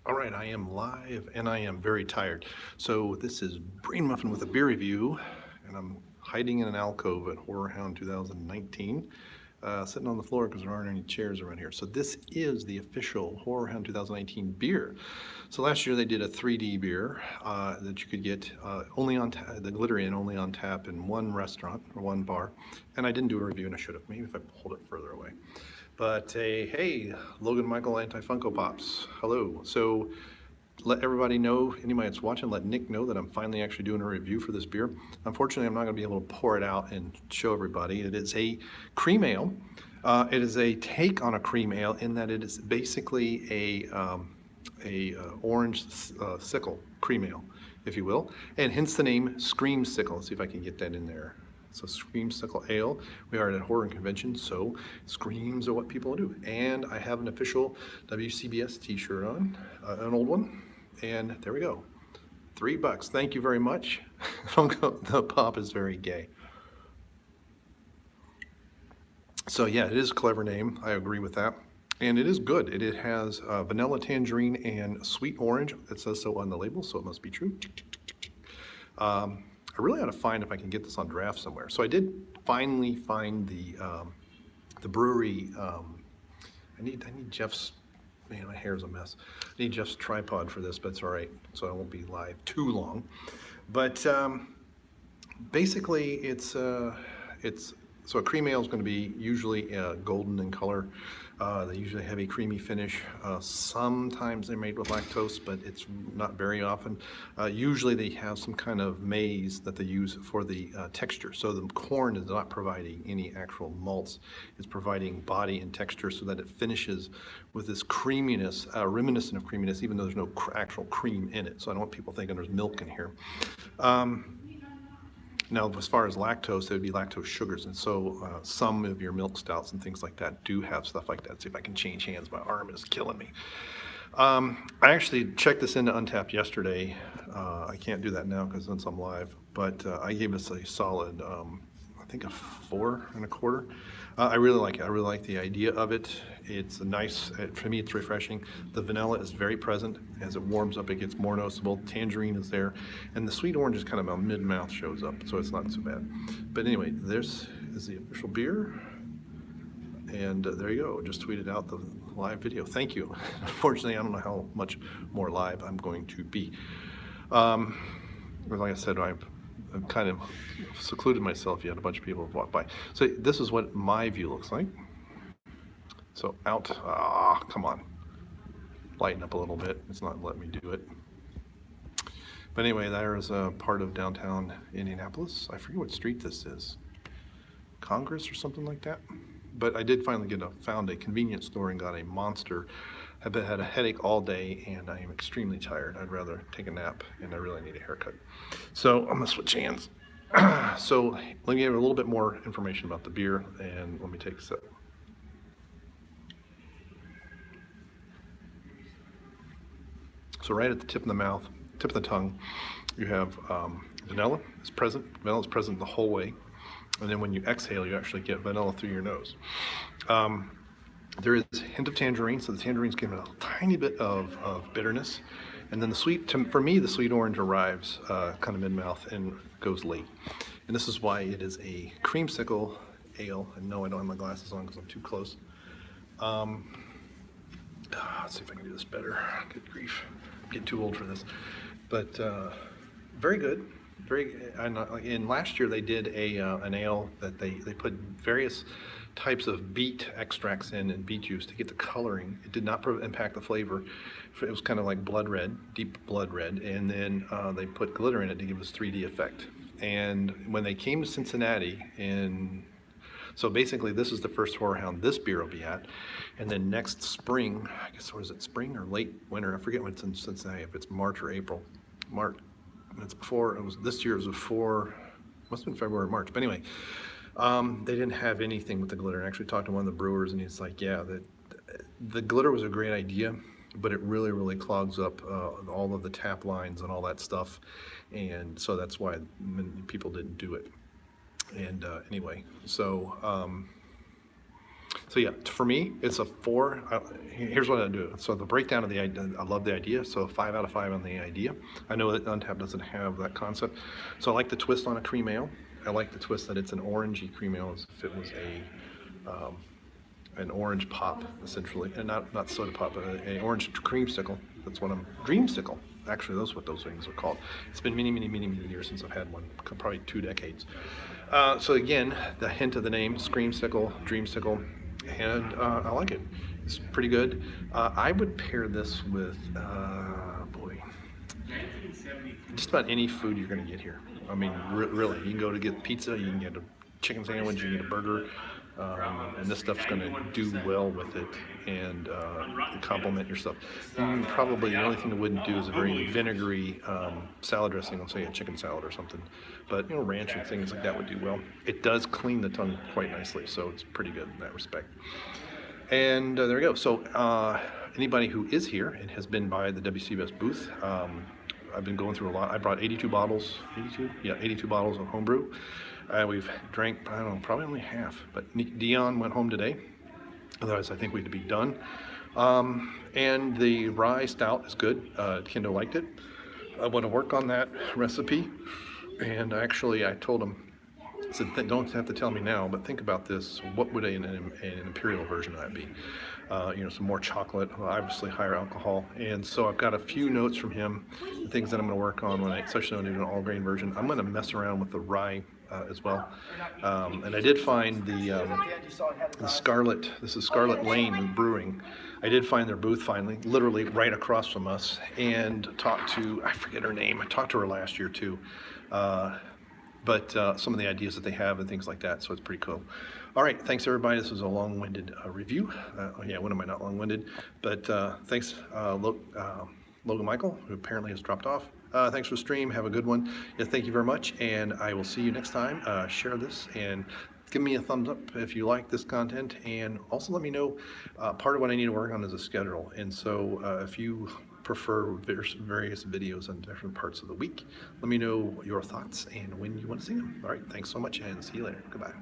All right, I am live and I am very tired. So this is Brainmuffin with a beer review, and I'm hiding in an alcove at HorrorHound 2019, sitting on the floor because there aren't any chairs around here. So this is the official HorrorHound 2019 beer. So last year they did a 3D beer that you could get only on the glitter in only on tap in one restaurant or one bar, and I didn't do a review and I should have. Maybe if I pulled it further away. But hey, Logan Michael Anti-Funko Pops, hello. So let everybody know, anybody that's watching, let Nick know that I'm finally actually doing a review for this beer. Unfortunately, I'm not going to be able to pour it out and show everybody. It is a cream ale. It is a take on a cream ale in that it is basically a orange sickle cream ale, if you will, and hence the name Screamsicle. Let's see if I can get that in there. So Screamsicle Ale. We are at a horror convention, so screams are what people do. And I have an official WCBS t-shirt on, an old one. And there we go. $3. Thank you very much. The pop is very gay. So yeah, it is a clever name. I agree with that. And it is good. It has vanilla, tangerine, and sweet orange. It says so on the label, so it must be true. I really ought to find if I can get this on draft somewhere. So I did finally find the brewery. I need Jeff's. Man, my hair's a mess. I need Jeff's tripod for this, but it's all right. So I won't be live too long. But basically, it's so a cream ale is going to be usually golden in color. They usually have a creamy finish. Sometimes they're made with lactose, but it's not very often. Usually they have some kind of maize that they use for the texture. So the corn is not providing any actual malts. It's providing body and texture so that it finishes with this creaminess, reminiscent of creaminess, even though there's no actual cream in it. So I don't want people thinking there's milk in here. Now, as far as lactose, it would be lactose sugars, and so some of your milk stouts and things like that do have stuff like that. See if I can change hands. My arm is killing me. I actually checked this into Untapped yesterday. I can't do that now because since I'm live, but I gave this a solid, I think a 4.25. I really like it. I really like the idea of it. It's a nice, for me it's refreshing. The vanilla is very present. As it warms up, it gets more noticeable. Tangerine is there. And the sweet orange is kind of a mid-mouth shows up, so it's not so bad. But anyway, this is the official beer. And there you go, just tweeted out the live video. Thank you. Unfortunately, I don't know how much more live I'm going to be. Like I said, I've kind of secluded myself. You had a bunch of people walk by. So this is what my view looks like. So out, come on. Lighten up a little bit. It's not letting me do it. But anyway, there is a part of downtown Indianapolis. I forget what street this is. Congress or something like that. But I did finally found a convenience store and got a monster. I've had a headache all day and I am extremely tired. I'd rather take a nap and I really need a haircut. So I'm gonna switch hands. So let me give you a little bit more information about the beer and let me take a sip. So right at the tip of the mouth, tip of the tongue, you have vanilla is present. Vanilla is present the whole way. And then when you exhale, you actually get vanilla through your nose. There is a hint of tangerine, so the tangerine's giving a tiny bit of bitterness. And then the sweet, for me, the sweet orange arrives kind of mid-mouth and goes late. And this is why it is a creamsicle ale. And no, I don't have my glasses on because I'm too close. Let's see if I can do this better. Good grief. I'm getting too old for this. But very good. And last year they did an ale that they put various types of beet extracts in and beet juice to get the coloring. It did not impact the flavor. It was kind of like blood red, deep blood red, and then they put glitter in it to give us 3D effect. And when they came to Cincinnati, so basically this is the first HorrorHound this beer will be at, and then next spring, I guess, was it spring or late winter? I forget when it's in Cincinnati, if it's March or April. March. It's before, this year was before, must have been February or March. But anyway, they didn't have anything with the glitter. And I actually talked to one of the brewers and he's like, yeah, the glitter was a great idea, but it really, really clogs up all of the tap lines and all that stuff. And so that's why many people didn't do it. And anyway, so So yeah, for me, it's a 4. Here's what I do. So the breakdown of the idea, I love the idea. So 5 out of 5 on the idea. I know that Untapped doesn't have that concept. So I like the twist on a cream ale. I like the twist that it's an orangey cream ale as if it was an orange pop, essentially, and not soda pop, but an orange creamsicle. That's what dreamsicle. Actually, that's what those things are called. It's been many years since I've had one, probably 2 decades. So again, the hint of the name, Screamsicle, Dreamsicle, and I like it. It's pretty good. I would pair this with, boy, just about any food you're going to get here. I mean, really, you can go to get pizza, you can get a chicken sandwich, you can get a burger, and this stuff's going to do well with it and complement your stuff. Probably the only thing that wouldn't do is a very vinegary salad dressing, let's say a chicken salad or something. But you know, ranch and things like that would do well. It does clean the tongue quite nicely, so it's pretty good in that respect. And there we go. So anybody who is here and has been by the WCBS booth, I've been going through a lot. I brought 82 bottles, 82? Yeah, 82 bottles of homebrew. We've drank, I don't know, probably only half, but Dion went home today. Otherwise, I think we'd be done. And the rye stout is good. Kendo liked it. I want to work on that recipe. And actually, I told him, I said, don't have to tell me now, but think about this. What would an imperial version of that be? You know, some more chocolate, obviously higher alcohol. And so I've got a few notes from him, the things that I'm going to work on especially when I do an all grain version. I'm going to mess around with the rye as well. And I did find the Scarlet, this is Scarlet Lane Brewing. I did find their booth finally, literally right across from us, and talked to, I forget her name, I talked to her last year too. But some of the ideas that they have and things like that, so it's pretty cool. All right, thanks everybody. This was a long-winded review. Yeah, when am I not long-winded? But thanks, Logan Michael, who apparently has dropped off. Thanks for the stream. Have a good one. Yeah, thank you very much, and I will see you next time. Share this and give me a thumbs up if you like this content, and also let me know. Part of what I need to work on is a schedule, and so if you prefer various videos on different parts of the week, let me know your thoughts and when you want to see them. All right, thanks so much, and see you later. Goodbye.